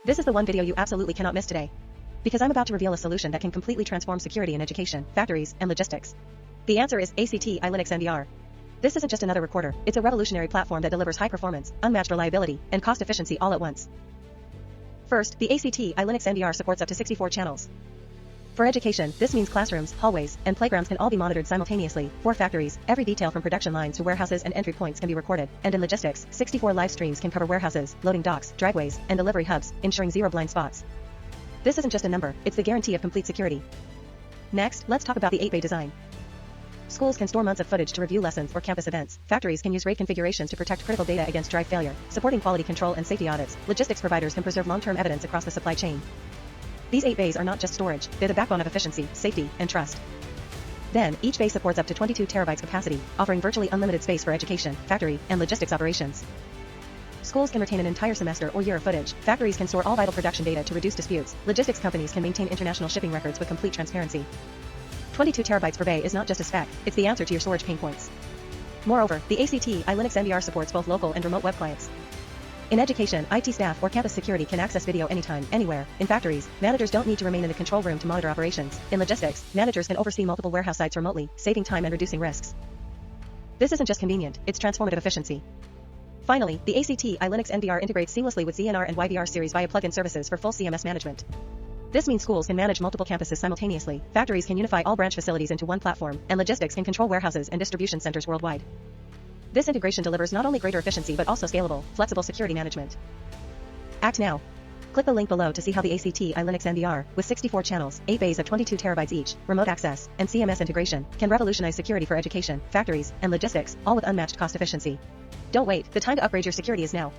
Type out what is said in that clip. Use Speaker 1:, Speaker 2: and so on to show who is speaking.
Speaker 1: This is the one video you absolutely cannot miss today. Because I'm about to reveal a solution that can completely transform security in education, factories, and logistics. The answer is ACTi Linux NVR. This isn't just another recorder, it's a revolutionary platform that delivers high performance, unmatched reliability, and cost efficiency all at once. First, the ACTi Linux NVR supports up to 64 channels. For education, this means classrooms, hallways, and playgrounds can all be monitored simultaneously. For factories, every detail from production lines to warehouses and entry points can be recorded. And in logistics, 64 live streams can cover warehouses, loading docks, driveways, and delivery hubs, ensuring zero blind spots. This isn't just a number, it's the guarantee of complete security. Next, let's talk about the 8-bay design. Schools can store months of footage to review lessons or campus events. Factories can use RAID configurations to protect critical data against drive failure, supporting quality control and safety audits. Logistics providers can preserve long-term evidence across the supply chain. These 8 bays are not just storage, they're the backbone of efficiency, safety, and trust. Then, each bay supports up to 22 terabytes capacity, offering virtually unlimited space for education, factory, and logistics operations. Schools can retain an entire semester or year of footage. Factories can store all vital production data to reduce disputes. Logistics companies can maintain international shipping records with complete transparency. 22 terabytes per bay is not just a spec, it's the answer to your storage pain points. Moreover, the ACTi Linux NVR supports both local and remote web clients. In education, IT staff or campus security can access video anytime, anywhere. In factories, managers don't need to remain in the control room to monitor operations. In logistics, managers can oversee multiple warehouse sites remotely, saving time and reducing risks. This isn't just convenient, it's transformative efficiency. Finally, the ACTi Linux NVR integrates seamlessly with ZNR and YVR series via plugin services for full CMS management. This means schools can manage multiple campuses simultaneously, factories can unify all branch facilities into one platform, and logistics can control warehouses and distribution centers worldwide. This integration delivers not only greater efficiency but also scalable, flexible security management. Act now. Click the link below to see how the ACTi Linux NVR, with 64 channels, 8 bays of 22 terabytes each, remote access, and CMS integration, can revolutionize security for education, factories, and logistics, all with unmatched cost efficiency. Don't wait, the time to upgrade your security is now.